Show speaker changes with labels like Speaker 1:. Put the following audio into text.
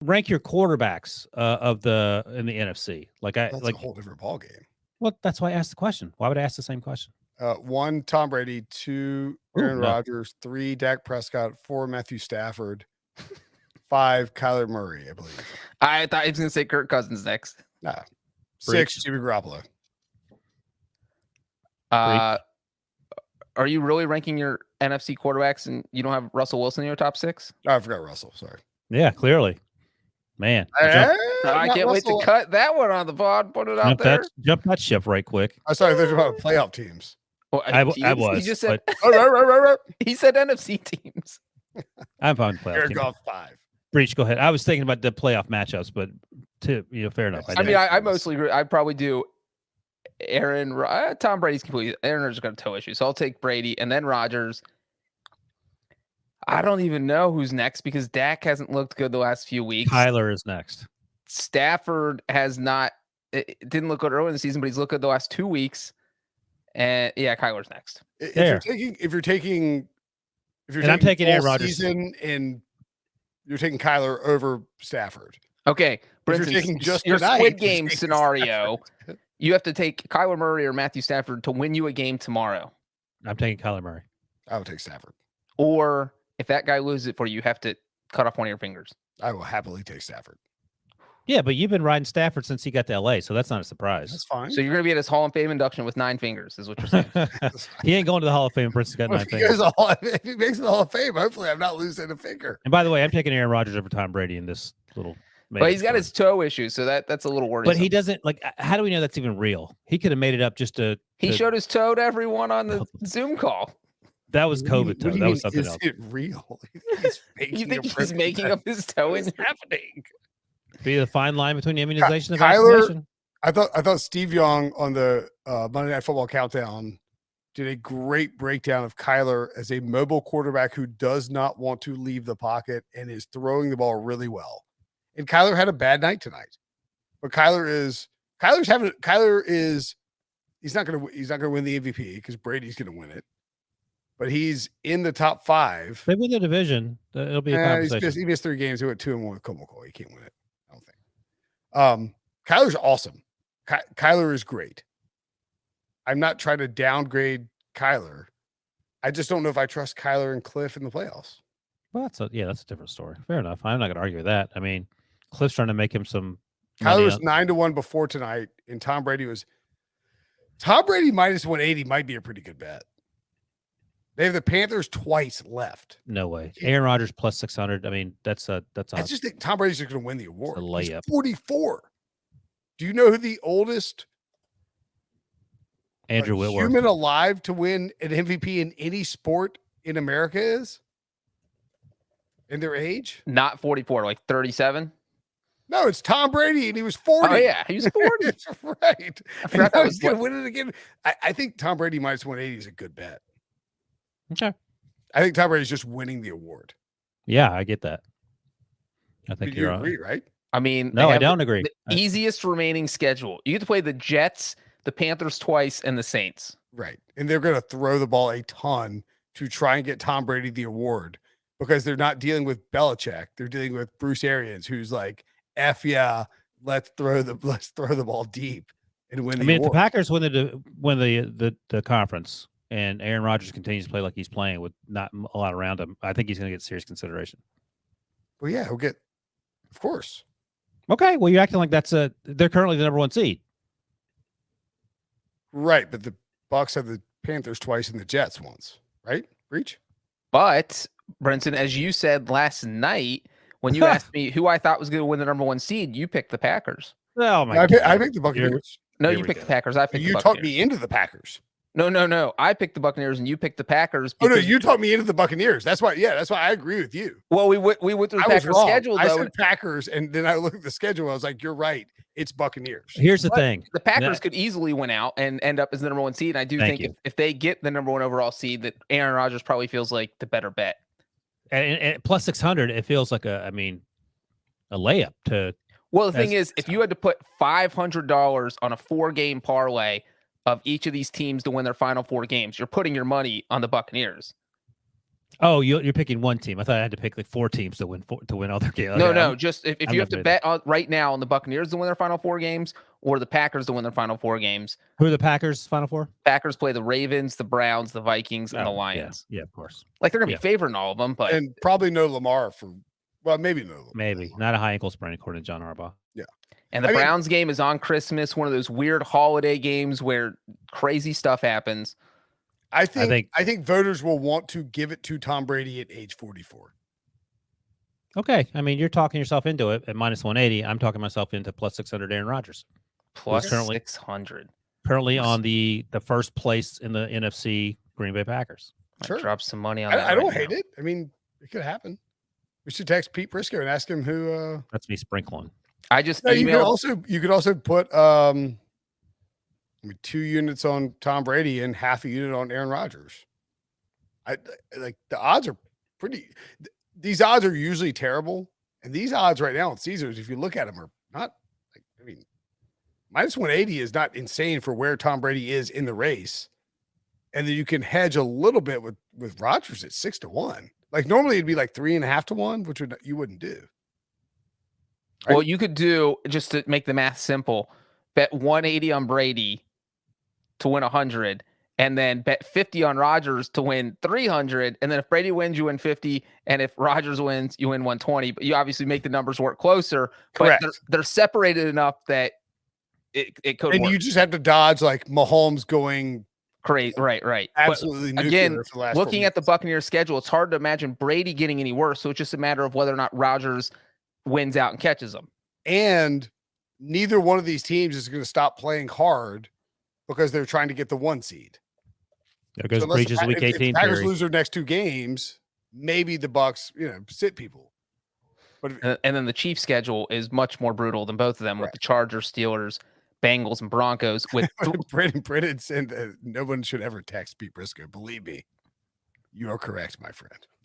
Speaker 1: rank your quarterbacks in the NFC.
Speaker 2: That's a whole different ball game.
Speaker 1: Well, that's why I asked the question. Why would I ask the same question?
Speaker 2: 1, Tom Brady. 2, Aaron Rodgers. 3, Dak Prescott. 4, Matthew Stafford. 5, Kyler Murray, I believe.
Speaker 3: I thought he was going to say Kirk Cousins next.
Speaker 2: Nah. 6, Jimmy Garoppolo.
Speaker 3: Are you really ranking your NFC quarterbacks and you don't have Russell Wilson in your top 6?
Speaker 2: Oh, I forgot Russell. Sorry.
Speaker 1: Yeah, clearly. Man.
Speaker 3: I can't wait to cut that one on the pod. Put it out there.
Speaker 1: Jump that ship right quick.
Speaker 2: I'm sorry. They're about playoff teams.
Speaker 3: Well,
Speaker 1: I was.
Speaker 3: He just said,
Speaker 2: but...
Speaker 3: he said NFC teams.
Speaker 1: I'm fine with playoff teams.
Speaker 2: 5.
Speaker 1: Breach, go ahead. I was thinking about the playoff matchups, but fair enough.
Speaker 3: I mostly agree. I probably do Tom Brady's completely. Aaron Rodgers got a toe issue, so I'll take Brady and then Rodgers. I don't even know who's next because Dak hasn't looked good the last few weeks.
Speaker 1: Kyler is next.
Speaker 3: Stafford has not. It didn't look good early in the season, but he's looked good the last 2 weeks. And yeah, Kyler's next.
Speaker 2: If you're taking
Speaker 1: I'm taking Aaron Rodgers
Speaker 2: and you're taking Kyler over Stafford.
Speaker 3: Okay,
Speaker 2: Brinson, you're taking just
Speaker 3: your Squid Game scenario. You have to take Kyler Murray or Matthew Stafford to win you a game tomorrow.
Speaker 1: I'm taking Kyler Murray.
Speaker 2: I would take Stafford.
Speaker 3: Or if that guy loses it for you, you have to cut off one of your fingers.
Speaker 2: I will happily take Stafford.
Speaker 1: Yeah, but you've been riding Stafford since he got to LA, so that's not a surprise.
Speaker 2: That's fine.
Speaker 3: So you're going to be at his Hall of Fame induction with 9 fingers, is what you're saying.
Speaker 1: He ain't going to the Hall of Fame. Prince got 9 fingers.
Speaker 2: If he makes the Hall of Fame, hopefully I'm not losing a finger.
Speaker 1: And by the way, I'm taking Aaron Rodgers over Tom Brady in this little.
Speaker 3: But he's got his toe issue, so that's a little worrisome.
Speaker 1: But he doesn't how do we know that's even real? He could have made it up just to.
Speaker 3: He showed his toe to everyone on the Zoom call.
Speaker 1: That was COVID toe. That was something else.
Speaker 2: Is it real?
Speaker 3: You think he's making up his toe? Is happening?
Speaker 1: Be the fine line between immunization and
Speaker 2: Kyler,
Speaker 1: vaccination.
Speaker 2: I thought Steve Young on the Monday Night Football Countdown did a great breakdown of Kyler as a mobile quarterback who does not want to leave the pocket and is throwing the ball really well. And Kyler had a bad night tonight, but he's not going to win the MVP because Brady's going to win it, but he's in the top 5.
Speaker 1: They win the division. It'll be a conversation.
Speaker 2: He missed 3 games. He went 2-1 with Komoko. He can't win it. I don't think. Kyler's awesome. Kyler is great. I'm not trying to downgrade Kyler. I just don't know if I trust Kyler and Cliff in the playoffs.
Speaker 1: Well, that's a different story. Fair enough. I'm not going to argue with that. I mean, Cliff's trying to make him some.
Speaker 2: Kyler was 9-1 before tonight, and Tom Brady minus 180 might be a pretty good bet. They have the Panthers twice left.
Speaker 1: No way. Aaron Rodgers plus 600. I mean, that's
Speaker 2: I just think Tom Brady's just going to win the award.
Speaker 1: A layup.
Speaker 2: He's 44. Do you know who the oldest
Speaker 1: Andrew Whitworth
Speaker 2: human alive to win an MVP in any sport in America is? In their age?
Speaker 3: Not 44, like 37.
Speaker 2: No, it's Tom Brady, and he was 40.
Speaker 3: Oh, yeah, he was 40.
Speaker 2: That's right.
Speaker 3: I forgot that
Speaker 2: was going to win it again. I think Tom Brady minus 180 is a good bet.
Speaker 1: Okay.
Speaker 2: I think Tom Brady's just winning the award.
Speaker 1: Yeah, I get that. I think
Speaker 2: you agree, right?
Speaker 3: I mean,
Speaker 1: no, I don't agree.
Speaker 3: The easiest remaining schedule. You get to play the Jets, the Panthers twice, and the Saints.
Speaker 2: Right. And they're going to throw the ball a ton to try and get Tom Brady the award because they're not dealing with Belichick. They're dealing with Bruce Arians, who's like, F yeah, let's throw the ball deep and win the award.
Speaker 1: If the Packers win the conference and Aaron Rodgers continues to play like he's playing with not a lot around him, I think he's going to get serious consideration.
Speaker 2: Well, yeah, he'll get, of course.
Speaker 1: Okay, well, you're acting like they're currently the number 1 seed.
Speaker 2: Right, but the Bucs have the Panthers twice and the Jets once, right? Breach?
Speaker 3: But, Brinson, as you said last night, when you asked me who I thought was going to win the number 1 seed, you picked the Packers.
Speaker 1: Oh, my God.
Speaker 2: I picked the Buccaneers.
Speaker 3: No, you picked the Packers. I picked the Buccaneers.
Speaker 2: You talked me into the Packers.
Speaker 3: No. I picked the Buccaneers and you picked the Packers.
Speaker 2: Oh, no, you talked me into the Buccaneers. That's why I agree with you.
Speaker 3: Well, we went through the Packers schedule, though.
Speaker 2: I said Packers, and then I looked at the schedule. I was like, you're right. It's Buccaneers.
Speaker 1: Here's the thing.
Speaker 3: The Packers could easily win out and end up as the number 1 seed. And I do think if they get the number 1 overall seed, that Aaron Rodgers probably feels like the better bet.
Speaker 1: And plus 600, it feels like a layup to.
Speaker 3: Well, the thing is, if you had to put $500 on a 4-game parlay of each of these teams to win their final 4 games, you're putting your money on the Buccaneers.
Speaker 1: Oh, you're picking one team. I thought I had to pick like 4 teams to win all their games.
Speaker 3: No. Just if
Speaker 1: I'm
Speaker 3: you
Speaker 1: not
Speaker 3: have to
Speaker 1: doing
Speaker 3: bet on, right now on the Buccaneers to win their final 4 games or the Packers to win their final 4 games,
Speaker 1: Who are the Packers' Final Four?
Speaker 3: Packers play the Ravens, the Browns, the Vikings, and the
Speaker 1: Oh,
Speaker 3: Lions.
Speaker 1: Yeah, of course.
Speaker 3: Like they're gonna
Speaker 1: Yeah.
Speaker 3: be favored in all of them, but
Speaker 2: And probably no Lamar for, well, maybe no Lamar.
Speaker 1: Maybe not a high ankle sprain according to John Harbaugh.
Speaker 3: and the
Speaker 2: I mean-
Speaker 3: Browns game is on Christmas, one of those weird holiday games where crazy stuff happens.
Speaker 2: I think voters will want to give it to Tom Brady at age 44.
Speaker 1: Okay, I mean you're talking yourself into it at minus 180. I'm talking myself into plus 600 Aaron Rodgers.
Speaker 3: Plus
Speaker 1: currently-
Speaker 3: 600.
Speaker 1: Currently on the first place in the NFC Green Bay Packers.
Speaker 3: Might
Speaker 2: Sure.
Speaker 3: drop some money on that.
Speaker 2: I don't
Speaker 3: right
Speaker 2: hate
Speaker 3: now.
Speaker 2: it. I mean, it could happen. We should text Pete Briscoe and ask him who.
Speaker 1: That's me sprinkling.
Speaker 3: I just
Speaker 2: No, you
Speaker 3: emailed.
Speaker 2: could also put 2 units on Tom Brady and half a unit on Aaron Rodgers. I like the odds are pretty. These odds are usually terrible, and these odds right now on Caesars, if you look at them, are not. Like, I mean, minus 180 is not insane for where Tom Brady is in the race, and then you can hedge a little bit with Rodgers at 6-1. Like normally it'd be like 3.5 to 1, which you wouldn't do.
Speaker 3: Well, you could do, just to make the math simple, bet 180 on Brady to win 100, and then bet 50 on Rodgers to win 300. And then if Brady wins, you win 50, and if Rodgers wins, you win 120. But you obviously make the numbers work closer.
Speaker 2: Correct.
Speaker 3: But they're separated enough that it could
Speaker 2: And
Speaker 3: work.
Speaker 2: you just have to dodge like Mahomes going
Speaker 3: Crazy, right? But
Speaker 2: absolutely nuclear
Speaker 3: again,
Speaker 2: for the last
Speaker 3: looking
Speaker 2: 4
Speaker 3: at the
Speaker 2: weeks.
Speaker 3: Buccaneers schedule, it's hard to imagine Brady getting any worse. So it's just a matter of whether or not Rodgers wins out and catches them.
Speaker 2: And neither one of these teams is going to stop playing hard because they're trying to get the 1 seed.
Speaker 1: There goes
Speaker 2: unless the
Speaker 1: Breach's
Speaker 2: Pa-
Speaker 1: week
Speaker 2: if the
Speaker 1: 18
Speaker 2: Packers
Speaker 1: theory.
Speaker 2: lose their next 2 games, maybe the Bucks, sit people. But
Speaker 3: And then the Chiefs schedule is much more brutal than both of them, with
Speaker 2: Correct.
Speaker 3: the Chargers, Steelers, Bengals, and Broncos. With
Speaker 2: Brendan said no one should ever text Pete Briscoe. Believe me, you are correct, my friend.